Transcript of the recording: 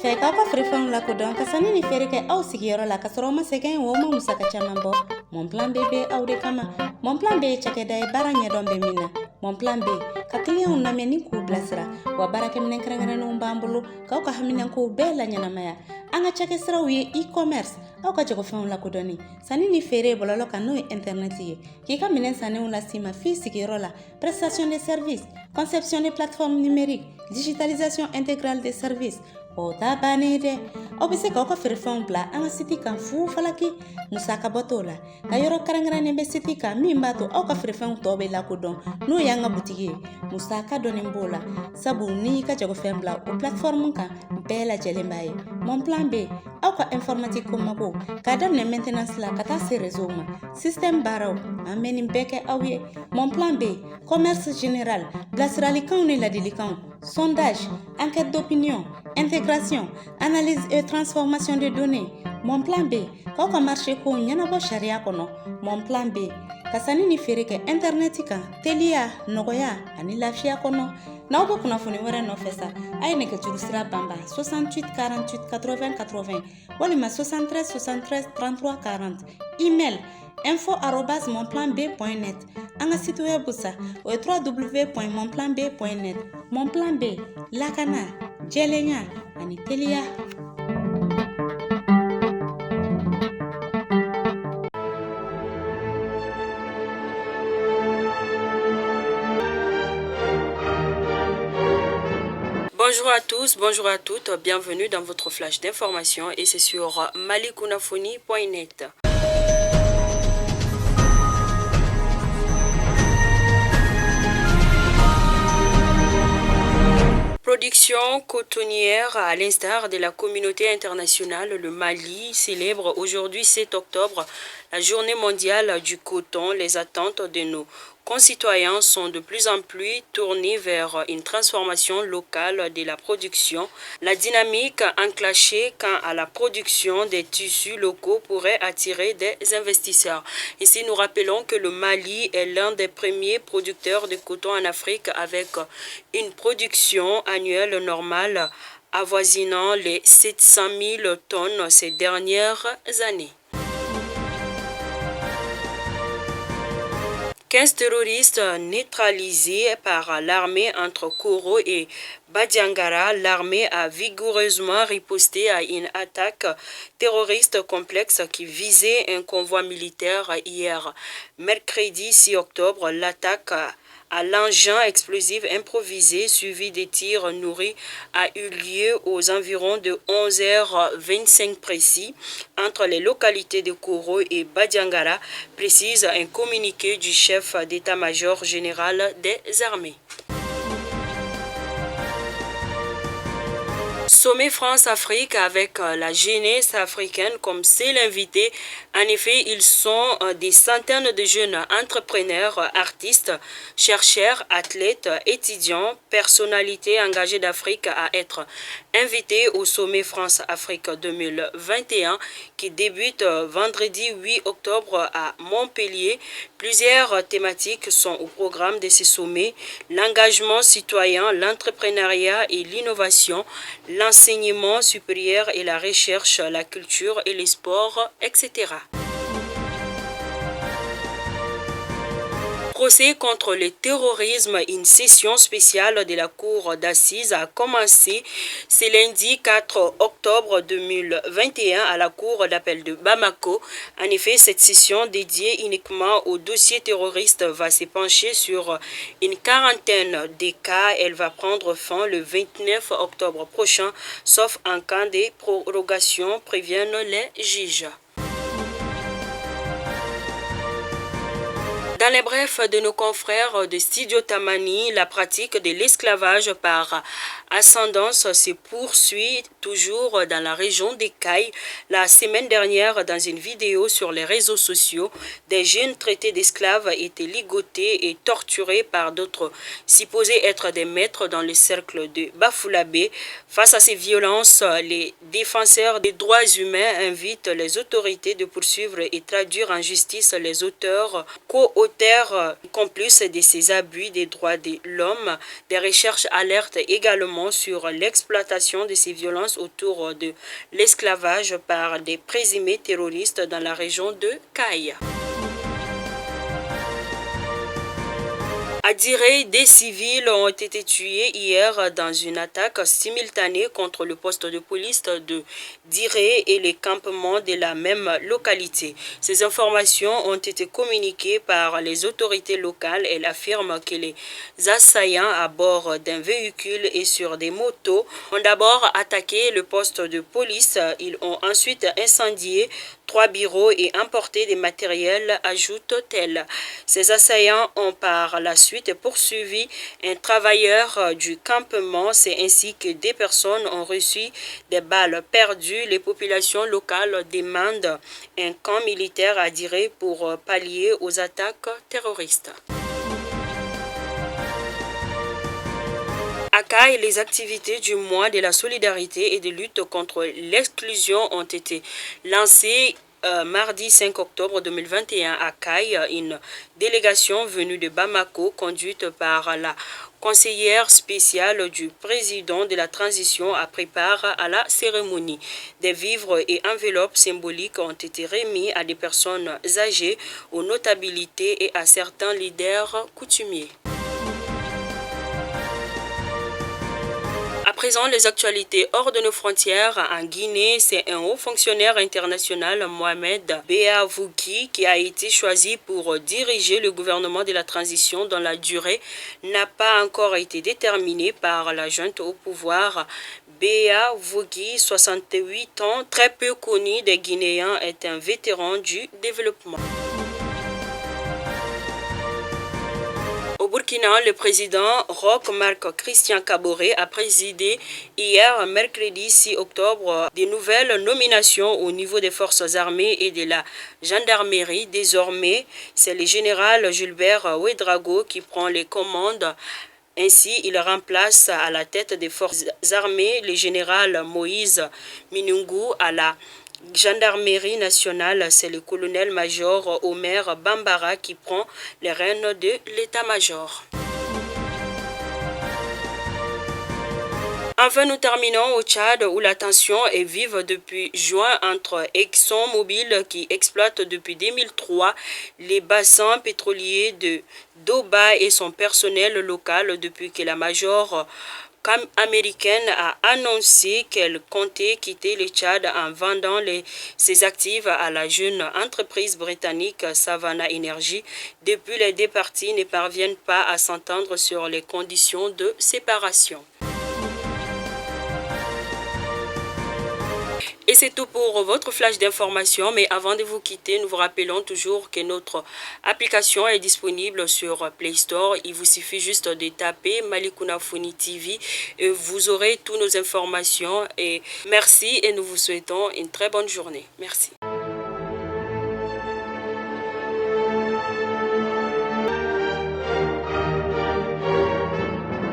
fɛ k'aw ka feerefɛnw lakodɔn ka sanni ni feere kɛ aw sigiyɔrɔ la ka sɔrɔ aw ma sɛgɛn o ma musaka caman bɔ. Mon Plan B bɛ aw de kama. Mon Plan B ye cakɛda ye baara ɲɛdɔn bɛ min na. Mon Plan B ka clientw lamɛn ni k'u bilasira wa baarakɛminɛn kɛrɛnkɛrɛnnenw b'an bolo k'aw ka haminankow bɛɛ la ɲɛnamaya. An ka cakɛsiraw ye e-commerce aw ka jagofɛnw lakodɔnni sanni ni feere bɔlɔlɔ kan n'o ye internet ye k'i ka minɛn sannenw las'i ma f'i sigiyɔrɔ la. Prestation de services, conception de plateformes numériques, digitalisation intégrale des services. O ta bannen ye dɛ aw bɛ se k'aw ka feerefɛnw bila an ka siti kan fu falaki musaka bɔ t'o la ka yɔrɔ kɛrɛnkɛrɛnnen bɛ siti kan min b'a to aw ka feerefɛnw tɔ bɛ lakodɔn n'o y'an ka butigi ye musaka dɔɔni b'o la sabu n'i y'i ka jagofɛn bila o plateforme kan bɛɛ lajɛlen b'a ye. Mon Plan B aw ka informatique ko mago k'a daminɛ maintenance la ka taa se réseau ma système baaraw an bɛ nin bɛɛ kɛ aw ye. Mon Plan B commerce général bilasiralikanw ni ladilikanw sondage enquête d'opinion intégration, analyse et transformation de données. Mon Plan B k'aw ka marché kow ɲɛnabɔ sariya kɔnɔ. Mon Plan B ka sanni ni feere kɛ internet kan teliya nɔgɔya ani lafiya kɔnɔ. N'aw bɛ kunnafoni wɛrɛ nɔfɛ sa a ye nɛgɛjuru sira banban 68 48 80 80 walima 73 73 33 40. Email info@monplanb.net. An ka site web sa o ye www.monplanb.net. Mon Plan B lakana jɛlenya ani teliya. Bonjour à tous, bonjour à toutes, bienvenue dans votre flash d'information et c'est sur malikunaphony.net. Production cotonnière, à l'instar de la communauté internationale, le Mali célèbre aujourd'hui 7 octobre la journée mondiale du coton. Les attentes de nos concitoyens sont de plus en plus tournées vers une transformation locale de la production. La dynamique enclenchée quant à la production des tissus locaux pourrait attirer des investisseurs. Ici, nous rappelons que le Mali est l'un des premiers producteurs de coton en Afrique avec une production annuelle normale avoisinant les 700 000 tonnes ces dernières années. 15 terroristes neutralisés par l'armée entre Koro et Badiangara. L'armée a vigoureusement riposté à une attaque terroriste complexe qui visait un convoi militaire hier. Mercredi 6 octobre, l'attaque à l'engin explosif improvisé suivi des tirs nourris a eu lieu aux environs de 11h25 précis entre les localités de Koro et Badiangara, précise un communiqué du chef d'état-major général des armées. Sommet France-Afrique avec la jeunesse africaine comme seul invité. En effet, ils sont des centaines de jeunes entrepreneurs, artistes, chercheurs, athlètes, étudiants, personnalités engagées d'Afrique à être invités au Sommet France-Afrique 2021 qui débute vendredi 8 octobre à Montpellier. Plusieurs thématiques sont au programme de ce sommet: l'engagement citoyen, l'entrepreneuriat et l'innovation, l'enseignement supérieur et la recherche, la culture et les sports, etc. Procès contre le terrorisme, une session spéciale de la Cour d'assises a commencé ce lundi 4 octobre 2021 à la Cour d'appel de Bamako. En effet, cette session dédiée uniquement aux dossiers terroristes va se pencher sur une quarantaine de cas. Elle va prendre fin le 29 octobre prochain, sauf en cas de prorogation, préviennent les juges. Dans les brefs de nos confrères de Studio Tamani, la pratique de l'esclavage par ascendance se poursuit toujours dans la région des Cailles. La semaine dernière, dans une vidéo sur les réseaux sociaux, des jeunes traités d'esclaves étaient ligotés et torturés par d'autres supposés être des maîtres dans le cercle de Bafoulamé. Face à ces violences, les défenseurs des droits humains invitent les autorités de poursuivre et traduire en justice les auteurs, co-auteurs complices de ces abus des droits de l'homme. Des recherches alertent également notamment sur l'exploitation de ces violences autour de l'esclavage par des présumés terroristes dans la région de Kaya. À Diré, des civils ont été tués hier dans une attaque simultanée contre le poste de police de Diré et les campements de la même localité. Ces informations ont été communiquées par les autorités locales. Elles affirment que les assaillants à bord d'un véhicule et sur des motos ont d'abord attaqué le poste de police. Ils ont ensuite incendié 3 bureaux et emporté des matériels, ajoute-t-elle. Ces assaillants ont par la suite poursuivi un travailleur du campement. C'est ainsi que des personnes ont reçu des balles perdues. Les populations locales demandent un camp militaire à Diré pour pallier aux attaques terroristes. À Kaya, les activités du mois de la solidarité et de lutte contre l'exclusion ont été lancées mardi 5 octobre 2021 à Kaya. Une délégation venue de Bamako, conduite par la conseillère spéciale du président de la transition, a pris part à la cérémonie. Des vivres et enveloppes symboliques ont été remis à des personnes âgées, aux notabilités et à certains leaders coutumiers. À présent, les actualités hors de nos frontières. En Guinée, c'est un haut fonctionnaire international, Mohamed Beavouki, qui a été choisi pour diriger le gouvernement de la transition dont la durée n'a pas encore été déterminée par la junte au pouvoir. Beavouki, 68 ans, très peu connu des Guinéens, est un vétéran du développement. Au Burkina, le président Roch Marc Christian Kaboré a présidé hier, mercredi 6 octobre, des nouvelles nominations au niveau des forces armées et de la gendarmerie. Désormais, c'est le général Gilbert Ouedraogo qui prend les commandes. Ainsi, il remplace à la tête des forces armées le général Moïse Minungu. À la gendarmerie nationale, c'est le colonel-major Omer Bambara qui prend les rênes de l'état-major. Enfin, nous terminons au Tchad où la tension est vive depuis juin entre ExxonMobil qui exploite depuis 2003 les bassins pétroliers de Doba et son personnel local depuis que la major américaine a annoncé qu'elle comptait quitter le Tchad en vendant ses actifs à la jeune entreprise britannique Savannah Energy. Depuis, les deux parties ne parviennent pas à s'entendre sur les conditions de séparation. Et c'est tout pour votre flash d'information. Mais avant de vous quitter, nous vous rappelons toujours que notre application est disponible sur Play Store. Il vous suffit juste de taper Malikounda Foni TV et vous aurez toutes nos informations. Et merci et nous vous souhaitons une très bonne journée. Merci.